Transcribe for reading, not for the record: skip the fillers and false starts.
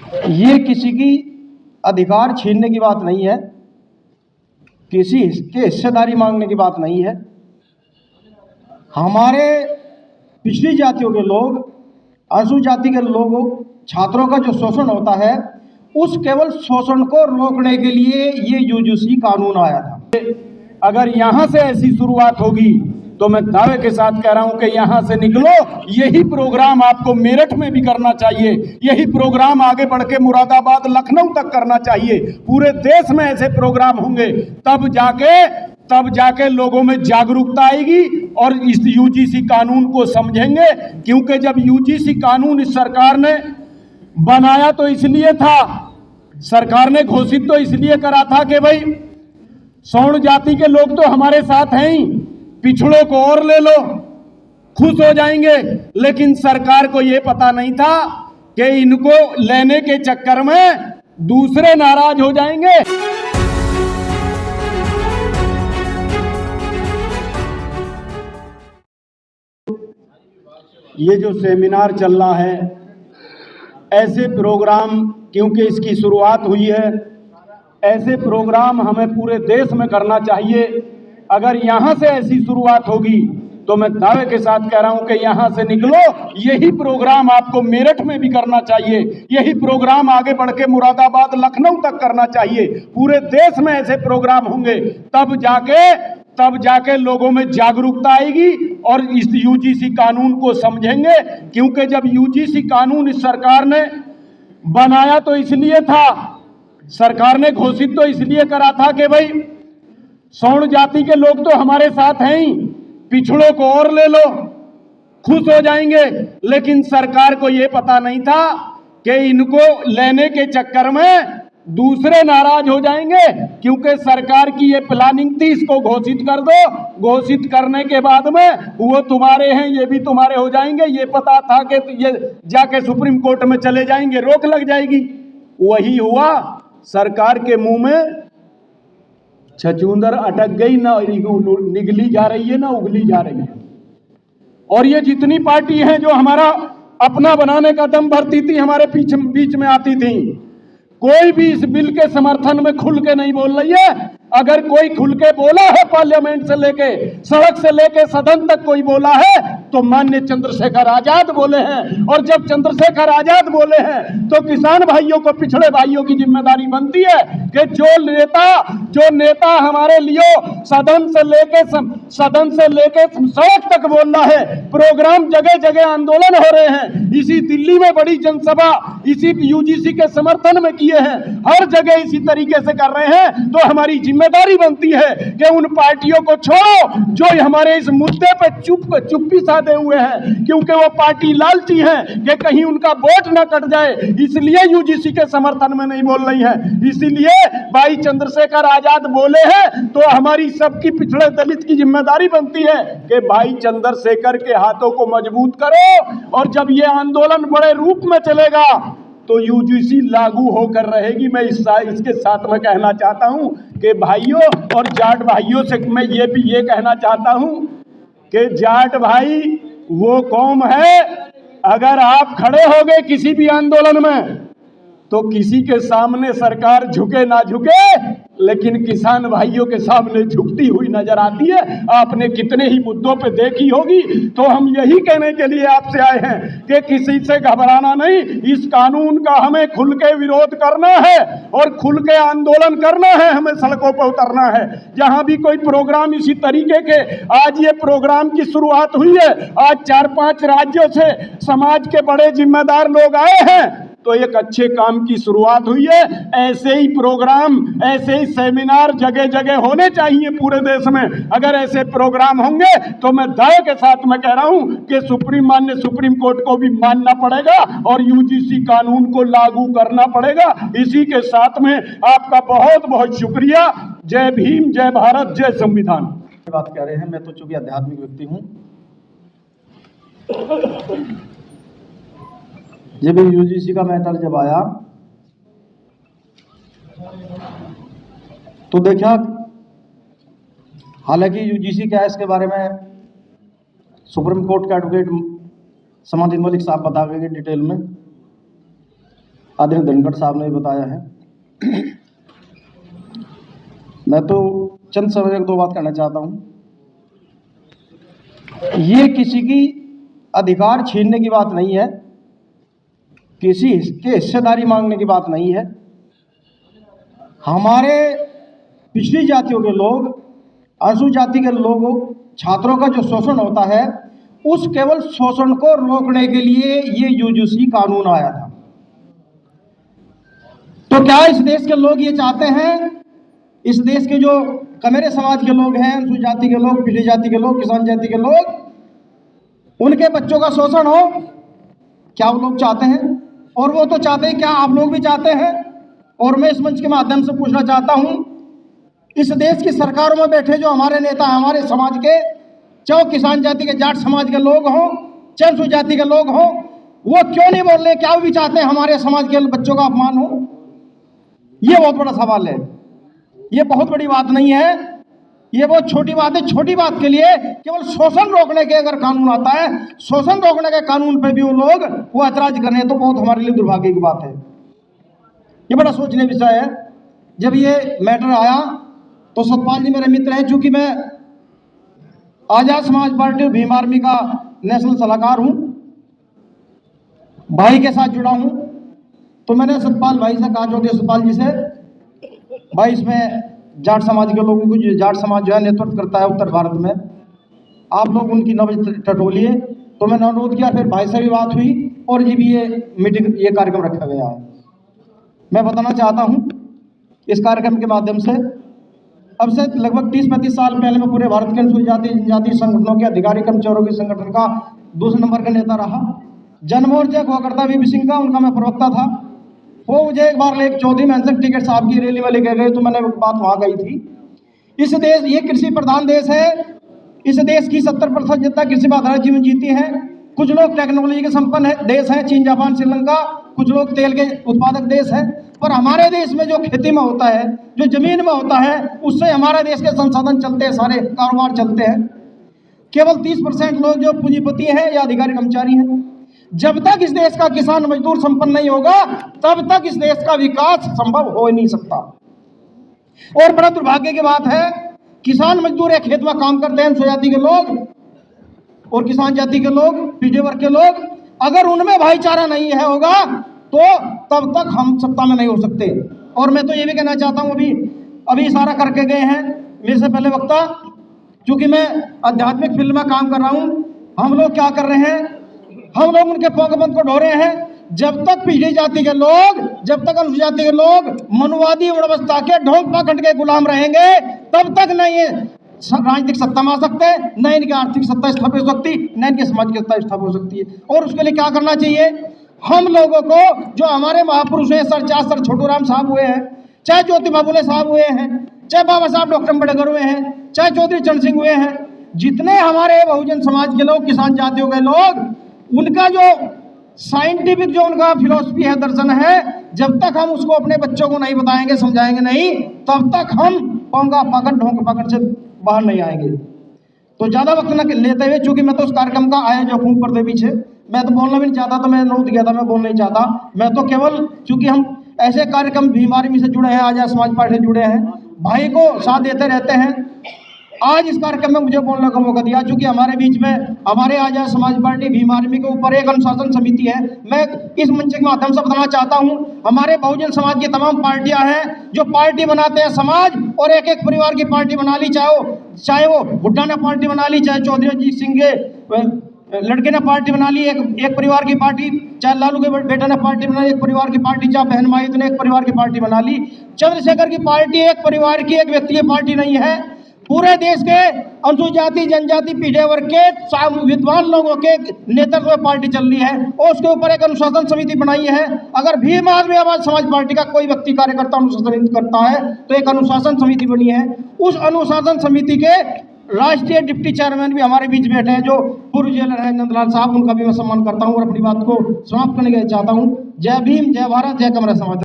ये किसी की अधिकार छीनने की बात नहीं है, किसी के हिस्सेदारी मांगने की बात नहीं है। हमारे पिछड़ी जातियों के लोग, अनुसूचित जाति के लोगों, छात्रों का जो शोषण होता है, उस केवल शोषण को रोकने के लिए ये यूजीसी कानून आया था। अगर यहां से ऐसी शुरुआत होगी तो मैं दावे के साथ कह रहा हूं कि यहां से निकलो। यही प्रोग्राम आपको मेरठ में भी करना चाहिए, यही प्रोग्राम आगे बढ़ के मुरादाबाद, लखनऊ तक करना चाहिए। पूरे देश में ऐसे प्रोग्राम होंगे, तब जाके लोगों में जागरूकता आएगी और इस यूजीसी कानून को समझेंगे। क्योंकि जब यूजीसी कानून इस सरकार ने बनाया तो इसलिए था, सरकार ने घोषित तो इसलिए करा था कि भाई सवर्ण जाति के लोग तो हमारे साथ हैं ही, पिछड़ों को और ले लो, खुश हो जाएंगे। लेकिन सरकार को यह पता नहीं था कि इनको लेने के चक्कर में दूसरे नाराज हो जाएंगे। ये जो सेमिनार चल रहा है, ऐसे प्रोग्राम, क्योंकि इसकी शुरुआत हुई है, ऐसे प्रोग्राम हमें पूरे देश में करना चाहिए। अगर यहां से ऐसी शुरुआत होगी तो मैं दावे के साथ कह रहा हूं कि यहां से निकलो। यही प्रोग्राम आपको मेरठ में भी करना चाहिए, यही प्रोग्राम आगे बढ़ के मुरादाबाद, लखनऊ तक करना चाहिए। पूरे देश में ऐसे प्रोग्राम होंगे, तब जाके लोगों में जागरूकता आएगी और इस यूजीसी कानून को समझेंगे। क्योंकि जब यूजीसी कानून इस सरकार ने बनाया तो इसलिए था, सरकार ने घोषित तो इसलिए करा था कि भाई सवर्ण जाति के लोग तो हमारे साथ हैं ही, पिछड़ों को और ले लो, खुश हो जाएंगे। लेकिन सरकार को यह पता नहीं था कि इनको लेने के चक्कर में दूसरे नाराज हो जाएंगे। क्योंकि सरकार की ये प्लानिंग थी, इसको घोषित कर दो, घोषित करने के बाद में वो तुम्हारे हैं, ये भी तुम्हारे हो जाएंगे। ये पता था कि ये जाके सुप्रीम कोर्ट में चले जाएंगे, रोक लग जाएगी। वही हुआ, सरकार के मुंह में छछूंदर अटक गई, ना निगली जा रही है ना उगली जा रही है। और ये जितनी पार्टी हैं जो हमारा अपना बनाने का दम भरती थी, हमारे बीच में आती थी, कोई भी इस बिल के समर्थन में खुल के नहीं बोल रही है। अगर कोई खुल के बोला है, पार्लियामेंट से लेके सड़क से लेके सदन तक कोई बोला है, तो माननीय चंद्रशेखर आजाद बोले हैं। और जब चंद्रशेखर आजाद बोले हैं तो किसान भाइयों को, पिछड़े भाइयों की जिम्मेदारी बनती है कि जो नेता हमारे लिए सदन से लेके सड़क तक बोल रहा है, प्रोग्राम जगह जगह आंदोलन हो रहे हैं, इसी दिल्ली में बड़ी जनसभा इसी यूजीसी के समर्थन में किए हैं, हर जगह इसी तरीके से कर रहे हैं, तो हमारी जिम्मेदारी बनती है कि उन पार्टियों को छोड़ो जो हमारे इस मुद्दे पे चुप्पी साधे हुए हैं। क्योंकि वो पार्टी लालची है कि कहीं उनका वोट ना कट जाए, इसलिए यूजीसी के समर्थन में नहीं बोल रही है। इसीलिए भाई चंद्रशेखर आजाद बोले हैं तो हमारी सबकी, पिछड़े दलित की जिम्मेदारी बनती है कि भाई चंद्रशेखर के हाथों को मजबूत करो। और जब ये आंदोलन बड़े रूप में चलेगा तो यूजीसी लागू होकर रहेगी। मैं इसके साथ में कहना चाहता हूं कि भाइयों और जाट भाइयों से मैं ये कहना चाहता हूं कि जाट भाई वो कौम है, अगर आप खड़े हो गए किसी भी आंदोलन में तो किसी के सामने सरकार झुके ना झुके, लेकिन किसान भाइयों के सामने झुकती हुई नजर आती है। आपने कितने ही मुद्दों पे देखी होगी। तो हम यही कहने के लिए आपसे आए हैं कि किसी से घबराना नहीं, इस कानून का हमें खुल के विरोध करना है और खुल के आंदोलन करना है, हमें सड़कों पर उतरना है। जहां भी कोई प्रोग्राम इसी तरीके के, आज ये प्रोग्राम की शुरुआत हुई है, आज 4-5 राज्यों से समाज के बड़े जिम्मेदार लोग आए हैं, तो एक अच्छे काम की शुरुआत हुई है। ऐसे ही प्रोग्राम, ऐसे ही सेमिनार जगह जगह होने चाहिए पूरे देश में। अगर ऐसे प्रोग्राम होंगे तो मैं दावे के साथ में कह रहा हूं कि माननीय सुप्रीम कोर्ट को भी मानना पड़ेगा और यूजीसी कानून को लागू करना पड़ेगा। इसी के साथ में आपका बहुत बहुत शुक्रिया। जय भीम, जय भारत, जय संविधान। बात कह रहे हैं, मैं तो चूंकि आध्यात्मिक व्यक्ति हूं, जब यूजीसी का मैटर जब आया तो देखा, हालांकि यूजीसी क्या है इसके बारे में सुप्रीम कोर्ट के एडवोकेट समाधि मलिक साहब बता गए डिटेल में। आदरणीय धनखड़ साहब ने भी बताया है। मैं तो चंद समय एक दो बात कहना चाहता हूँ। ये किसी की अधिकार छीनने की बात नहीं है, किसी के हिस्सेदारी मांगने की बात नहीं है। हमारे पिछड़ी जातियों के लोग, अनुसूचित जाति के लोगों, छात्रों का जो शोषण होता है, उस केवल शोषण को रोकने के लिए ये यूजीसी कानून आया था। तो क्या इस देश के लोग ये चाहते हैं, इस देश के जो कमेरे समाज के लोग हैं, अनुसूचित जाति के लोग, पिछड़ी जाति के लोग, किसान जाति के लोग, उनके बच्चों का शोषण हो? क्या वो लोग चाहते हैं? और वो तो चाहते हैं, क्या आप लोग भी चाहते हैं? और मैं इस मंच के माध्यम से पूछना चाहता हूं, इस देश की सरकारों में बैठे जो हमारे नेता, हमारे समाज के, चाहे किसान जाति के, जाट समाज के लोग हों, चाहे अनुसूचित जाति के लोग हों, वो क्यों नहीं बोल रहे? क्या वो भी चाहते हैं हमारे समाज के बच्चों का अपमान हो? ये बहुत बड़ा सवाल है। ये बहुत बड़ी बात नहीं है, ये बहुत छोटी बात है। छोटी बात के लिए केवल शोषण रोकने के अगर कानून आता है, शोषण रोकने के कानून पे भी वो ऐतराज कर रहे हैं, तो बहुत हमारे लिए दुर्भाग्य की बात है। ये बड़ा सोचने विषय है। जब ये मैटर आया तो सतपाल जी मेरे मित्र हैं, चूंकि मैं आजाद समाज पार्टी भीम आर्मी का नेशनल सलाहकार हूं, भाई के साथ जुड़ा हूं, तो मैंने सतपाल भाई से कहा, चौधरी सतपाल जी से, भाई इसमें जाट समाज के लोगों को, जो जाट समाज जो है नेतृत्व करता है उत्तर भारत में, आप लोग उनकी नब्ज टटोलिए। तो मैंने अनुरोध किया, फिर भाई से भी बात हुई और जी भी ये मीटिंग, ये कार्यक्रम रखा गया है। मैं बताना चाहता हूं इस कार्यक्रम के माध्यम से, अब से लगभग 30-35 साल पहले मैं पूरे भारत के अनुसूचित जाति जनजाति संगठनों के अधिकारी कर्मचारियों के संगठन का दूसरे नंबर का नेता रहा। जनमोर्चा हुआ करता वीपी सिंह का, उनका मैं प्रवक्ता था। वो मुझे एक बार ले चौधरी मैंसन टिकट साहब की रैली में लेके गए, तो मैंने बात वहाँ गई थी। इस देश, ये कृषि प्रधान देश है, इस देश की 70% जनता कृषि पर आधारित जीवन जीती है। कुछ लोग टेक्नोलॉजी के संपन्न है देश है, चीन, जापान, श्रीलंका, कुछ लोग तेल के उत्पादक देश है। पर हमारे देश में जो खेती में होता है, जो जमीन में होता है, उससे हमारे देश के संसाधन चलते हैं, सारे कारोबार चलते हैं। केवल 30% लोग जो पूंजीपति हैं या अधिकारी कर्मचारी हैं। जब तक इस देश का किसान मजदूर संपन्न नहीं होगा, तब तक इस देश का विकास संभव हो नहीं सकता। और बड़ा दुर्भाग्य की बात है, किसान मजदूर एक खेत में काम करते हैं, अनुसूचित जाति के लोग और किसान जाति के लोग, पिछड़े वर्ग के लोग, अगर उनमें भाईचारा नहीं है होगा, तो तब तक हम सत्ता में नहीं हो सकते। और मैं तो ये भी कहना चाहता हूँ, अभी इशारा करके गए हैं मेरे से पहले वक्ता, चूंकि मैं आध्यात्मिक फील्ड में काम कर रहा हूँ, हम लोग क्या कर रहे हैं, हम लोग उनके पोंगबंद को ढो रहे हैं। जब तक पिछड़ी जाति के लोग, जब तक अनुसूचित जाति के लोग मनुवादी व्यवस्था के ढोंग पाखंड के गुलाम रहेंगे, तब तक न ये राजनीतिक सत्ता में आ सकते हैं, न इनकी आर्थिक सत्ता स्थापित हो सकती, न इनके समाज की सत्ता स्थापित हो सकती है। और उसके लिए क्या करना चाहिए? हम लोगों को, जो हमारे महापुरुष हैं, सर छोटूराम साहब हुए हैं, चाहे ज्योतिबा फुले साहब हुए हैं, चाहे बाबा साहब डॉक्टर अम्बेडकर हुए हैं, चाहे चौधरी चरण सिंह हुए हैं, जितने हमारे बहुजन समाज के लोग, किसान जातियों के लोग, उनका जो साइंटिफिक जो उनका फिलॉसफी है, दर्शन है, जब तक हम उसको अपने बच्चों को नहीं बताएंगे, समझाएंगे नहीं, तब तक हम पोंगा पाखंड, ढोंग पाखंड से बाहर नहीं आएंगे। तो ज्यादा वक्त न लेते हुए, चूंकि मैं तो उस कार्यक्रम का आयोजक हूं पर्दे पीछे, मैं तो बोलना भी नहीं चाहता, तो मैं नोट किया था, मैं बोल नहीं चाहता। मैं तो केवल, चूंकि हम ऐसे कार्यक्रम भीम आर्मी से जुड़े हैं, आजाद समाज पार्टी से जुड़े हैं, भाई को साथ देते रहते हैं। आज इस कार्यक्रम में मुझे बोलने का मौका दिया, चूंकि हमारे बीच में, हमारे आजाद समाज पार्टी भीम आर्मी के ऊपर एक अनुशासन समिति है। मैं इस मंच के माध्यम से बताना चाहता हूं, हमारे बहुजन समाज की तमाम पार्टियां हैं, जो पार्टी बनाते हैं समाज, और एक एक परिवार की पार्टी बना ली, चाहे वो भुट्टा ने पार्टी बना ली, चाहे चौधरी अजीत सिंह के लड़के ने पार्टी बना ली, एक परिवार की पार्टी, चाहे लालू के बेटा ने पार्टी बना ली, एक परिवार की पार्टी, चाहे बहन माई ने एक परिवार की पार्टी बना ली। चंद्रशेखर की पार्टी एक परिवार की, एक व्यक्ति की पार्टी नहीं है। पूरे देश के अनुसूचित जाति, जनजाति, पिछड़े वर्ग के विद्वान लोगों के नेतृत्व में पार्टी चल रही है, और उसके ऊपर एक अनुशासन समिति बनाई है। अगर भीम आदमी आवाज समाज पार्टी का कोई व्यक्ति कार्यकर्ता अनुशासन करता है, तो एक अनुशासन समिति बनी है। उस अनुशासन समिति के राष्ट्रीय डिप्टी चेयरमैन भी हमारे बीच बैठे हैं, जो पूर्व जेलर हैं, नंदलाल साहब, उनका भी मैं सम्मान करता हूं और अपनी बात को समाप्त करने के चाहता हूं। जय भीम, जय भारत, जय कमरा समाज।